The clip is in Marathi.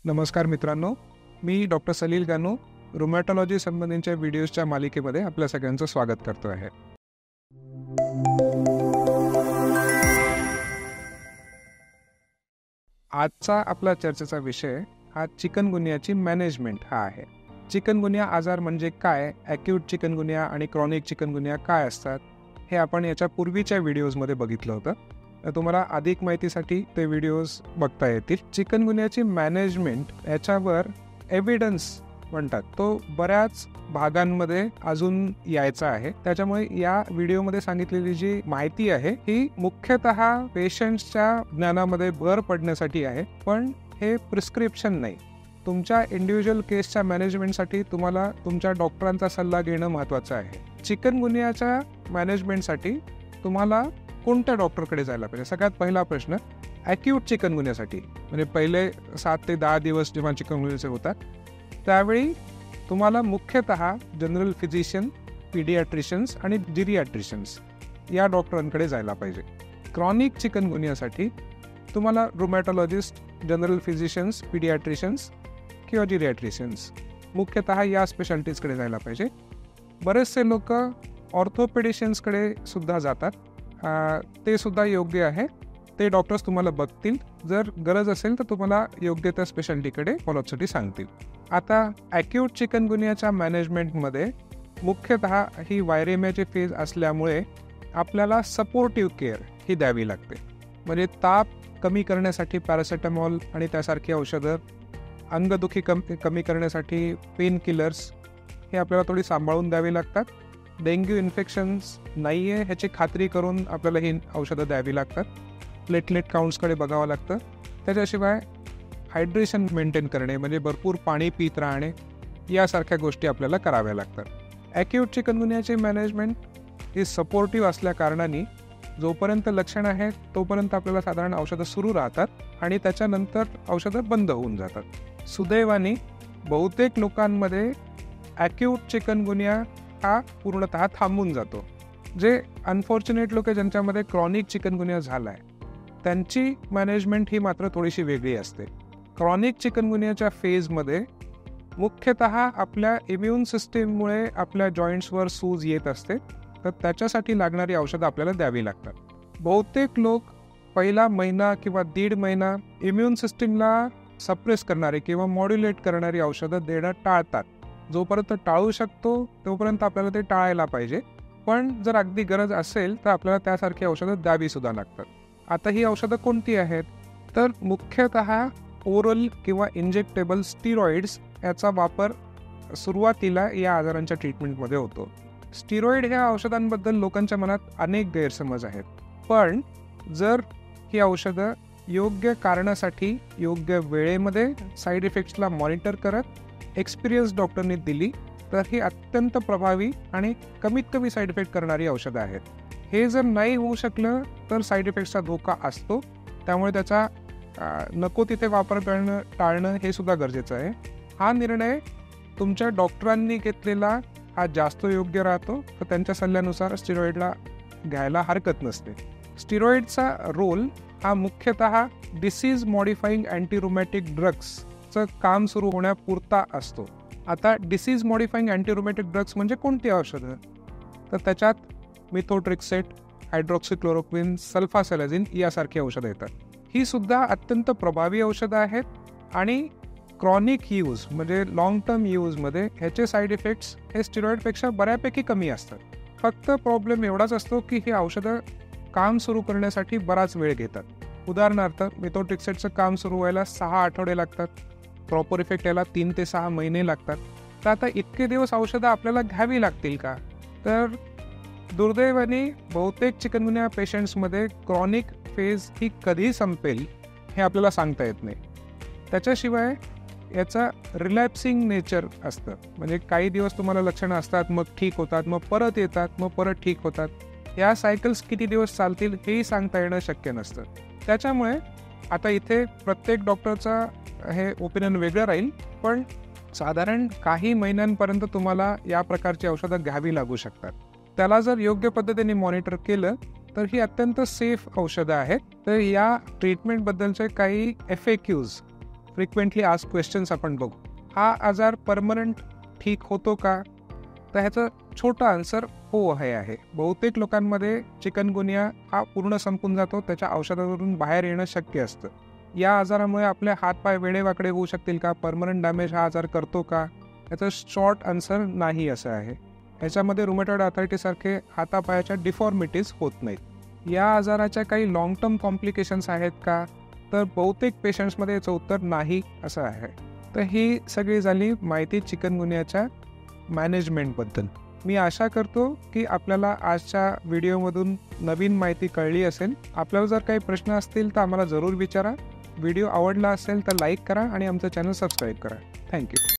नमस्कार मित्रांनो, मी डॉक्टर सलील गानू रुमॅटॉलॉजी संबंधीच्या व्हिडिओजच्या मालिकेमध्ये आपल्या सगळ्यांचं स्वागत करतो आहे. आजचा आपला चर्चेचा विषय हा चिकनगुनियाची मॅनेजमेंट हा आहे. चिकनगुनिया आजार म्हणजे काय, ॲक्यूट चिकनगुनिया आणि क्रॉनिक चिकनगुनिया काय असतात हे आपण याच्या पूर्वीच्या व्हिडिओजमध्ये बघितलं होतं. तुम्हाला अधिक माहितीसाठी ते व्हिडिओज बघता येतील. चिकनगुनियाची मॅनेजमेंट याच्यावर एव्हिडन्स म्हणतात तो बऱ्याच भागांमध्ये अजून यायचा आहे. त्याच्यामुळे या व्हिडिओमध्ये सांगितलेली जी माहिती आहे ही मुख्यतः पेशंट्सच्या ज्ञानामध्ये भर पडण्यासाठी आहे, पण हे प्रिस्क्रिप्शन नाही. तुमच्या इंडिव्हिज्युअल केसच्या मॅनेजमेंटसाठी तुम्हाला तुमच्या डॉक्टरांचा सल्ला घेणं महत्त्वाचं आहे. चिकनगुनियाच्या मॅनेजमेंटसाठी तुम्हाला कोणत्या डॉक्टरकडे जायला पाहिजे? सगळ्यात पहिला प्रश्न, ॲक्यूट चिकनगुनियासाठी म्हणजे पहिले 7 ते 10 दिवस जेव्हा चिकनगुनियाचे होतात त्यावेळी तुम्हाला मुख्यतः जनरल फिजिशियन, पीडियाट्रिशियन्स आणि जिरियाट्रिशियन्स या डॉक्टरांकडे जायला पाहिजे. क्रॉनिक चिकनगुनियासाठी तुम्हाला रुमॅटॉलॉजिस्ट, जनरल फिजिशियन्स, पीडियाट्रिशियन्स किंवा जिरियाट्रिशियन्स मुख्यतः या स्पेशालिटीजकडे जायला पाहिजे. बरेचसे लोक ऑर्थोपेडिशियन्सकडे सुद्धा जातात, ते सुद्धा योग्य आहे. ते डॉक्टर्स तुम्हाला बघतील, जर गरज असेल तर तुम्हाला योग्य त्या स्पेशालिटीकडे फॉलोअपसाठी सांगतील. आता ॲक्यूट चिकनगुनियाच्या मॅनेजमेंटमध्ये मुख्यतः ही वायरेमियाची फेज असल्यामुळे आपल्याला सपोर्टिव्ह केअर ही द्यावी लागते. म्हणजे ताप कमी करण्यासाठी पॅरासिटामॉल आणि त्यासारखी औषधं, अंगदुखी कमी करण्यासाठी पेन किलर्स हे आपल्याला थोडी सांभाळून द्यावी लागतात. डेंग्यू इन्फेक्शन्स नाही आहे ह्याची खात्री करून आपल्याला ही औषधं द्यावी लागतात. प्लेटलेट काउंट्सकडे बघावं लागतं. त्याच्याशिवाय हायड्रेशन मेंटेन करणे म्हणजे भरपूर पाणी पित राहणे यासारख्या गोष्टी आपल्याला कराव्या लागतात. ॲक्यूट चिकनगुनियाची मॅनेजमेंट ही सपोर्टिव्ह असल्या कारणाने जोपर्यंत लक्षणं आहेत तोपर्यंत आपल्याला साधारण औषधं सुरू राहतात आणि त्याच्यानंतर औषधं बंद होऊन जातात. सुदैवाने बहुतेक लोकांमध्ये ॲक्यूट चिकनगुनिया हा पूर्णतः थांबून जातो. जे अनफॉर्च्युनेट लोक ज्यांच्यामध्ये क्रॉनिक चिकनगुनिया झाला आहे त्यांची मॅनेजमेंट ही मात्र थोडीशी वेगळी असते. क्रॉनिक चिकनगुनियाच्या फेजमध्ये मुख्यतः आपल्या इम्युन सिस्टीममुळे आपल्या जॉईंट्सवर सूज येत असते, तर त्याच्यासाठी लागणारी औषधं आपल्याला द्यावी लागतात. बहुतेक लोक पहिला महिना किंवा 1.5 महिना इम्युन सिस्टीमला सप्रेस करणारी किंवा मॉड्युलेट करणारी औषधं देणं टाळतात. जोपर्यंत टाळू शकतो तोपर्यंत आपल्याला ते टाळायला पाहिजे, पण जर अगदी गरज असेल तर आपल्याला त्यासारखी औषधं द्यावी सुद्धा लागतात. आता ही औषधं कोणती आहेत? तर मुख्यतः ओरल किंवा इंजेक्टेबल स्टिरॉइड्स याचा वापर सुरुवातीला या आजारांच्या ट्रीटमेंटमध्ये होतो. स्टिरॉइड ह्या औषधांबद्दल लोकांच्या मनात अनेक गैरसमज आहेत, पण जर ही औषधं योग्य कारणासाठी योग्य वेळेमध्ये साईड इफेक्ट्सला मॉनिटर करत एक्सपिरियन्स डॉक्टरने दिली तर ही अत्यंत प्रभावी आणि कमीत कमी साईड इफेक्ट करणारी औषधं आहेत. हे जर नाही होऊ शकलं तर साईड इफेक्ट्सचा धोका असतो, त्यामुळे त्याचा नको तिथे वापर करणं टाळणं हे सुद्धा गरजेचं आहे. हा निर्णय तुमच्या डॉक्टरांनी घेतलेला हा जास्त योग्य राहतो, तर त्यांच्या सल्ल्यानुसार स्टिरॉइडला घ्यायला हरकत नसते. स्टिरॉइडचा रोल हा मुख्यतः डिसीज मॉडिफाईंग अँटीरुमॅटिक ड्रग्सचं काम सुरू होण्यापुरता असतो. आता डिसीज मॉडिफाईंग अँटीरुमॅटिक ड्रग्स म्हणजे कोणती औषधं? तर त्याच्यात मिथोट्रिक्सेट, हायड्रॉक्सिक्लोरोक्विन, सल्फासेलाझिन यासारखी औषधं येतात. ही सुद्धा अत्यंत प्रभावी औषधं आहेत आणि क्रॉनिक यूज म्हणजे लॉंग टर्म यूजमध्ये ह्याचे साईड इफेक्ट्स हे स्टिरॉइडपेक्षा बऱ्यापैकी कमी असतात. फक्त प्रॉब्लेम एवढाच असतो की ही औषधं काम सुरू करण्यासाठी बराच वेळ घेतात. उदाहरणार्थ मिथोट्रिक्सेटचं काम सुरू व्हायला 6 आठवडे लागतात, प्रॉपर इफेक्ट यायला 3 ते 6 महिने लागतात. तर आता इतके दिवस औषधं आपल्याला घ्यावी लागतील का? तर दुर्दैवाने बहुतेक चिकनगुनिया पेशंट्समध्ये क्रॉनिक फेज ही कधी संपेल हे आपल्याला सांगता येत नाही. त्याच्याशिवाय याचा रिलॅप्सिंग नेचर असतं, म्हणजे काही दिवस तुम्हाला लक्षणं असतात, मग ठीक होतात, मग परत येतात, मग परत ठीक होतात. या सायकल्स किती दिवस चालतील हेही सांगता येणं शक्य नसतं. त्याच्यामुळे आता इथे प्रत्येक डॉक्टरचा हे ओपिनियन वेगळं राहील, पण साधारण काही महिन्यांपर्यंत तुम्हाला या प्रकारची औषधं घ्यावी लागू शकतात. त्याला जर योग्य पद्धतीने मॉनिटर केलं तर ही अत्यंत सेफ औषधं आहेत. तर या ट्रीटमेंटबद्दलचे काही FAQs फ्रिक्वेंटली आस्क क्वेश्चन्स आपण बघू. हा आजार परमनंट ठीक होतो का? तर ह्याचं छोटं आन्सर हो हे आहे. बहुतेक लोकांमध्ये चिकनगुनिया हा पूर्ण संपून जातो, त्याच्या औषधावरून बाहेर येणं शक्य असतं. या आजारामुळे आपले हातपाय वेडेवाकडे होऊ शकतील का? परमनंट डॅमेज हा आजार करतो का? याचं शॉर्ट आन्सर नाही असं आहे. ह्याच्यामध्ये रुमेटॉइड आर्थरायटिससारखे हातापायाच्या डिफॉर्मिटीज होत नाहीत. या आजाराच्या काही लॉंग टर्म कॉम्प्लिकेशन्स आहेत का? तर बहुतेक पेशंट्समध्ये याचं उत्तर नाही असं आहे. तर ही सगळी झाली माहिती चिकनगुनियाच्या मॅनेजमेंटबद्दल. मी आशा करतो की आपल्याला आजच्या व्हिडिओमधून नवीन माहिती कळली असेल. आपल्याला जर काही प्रश्न असतील तर आम्हाला जरूर विचारा. व्हिडिओ आवडला असेल तर लाईक करा आणि आमचं चॅनल सबस्क्राईब करा. थँक्यू.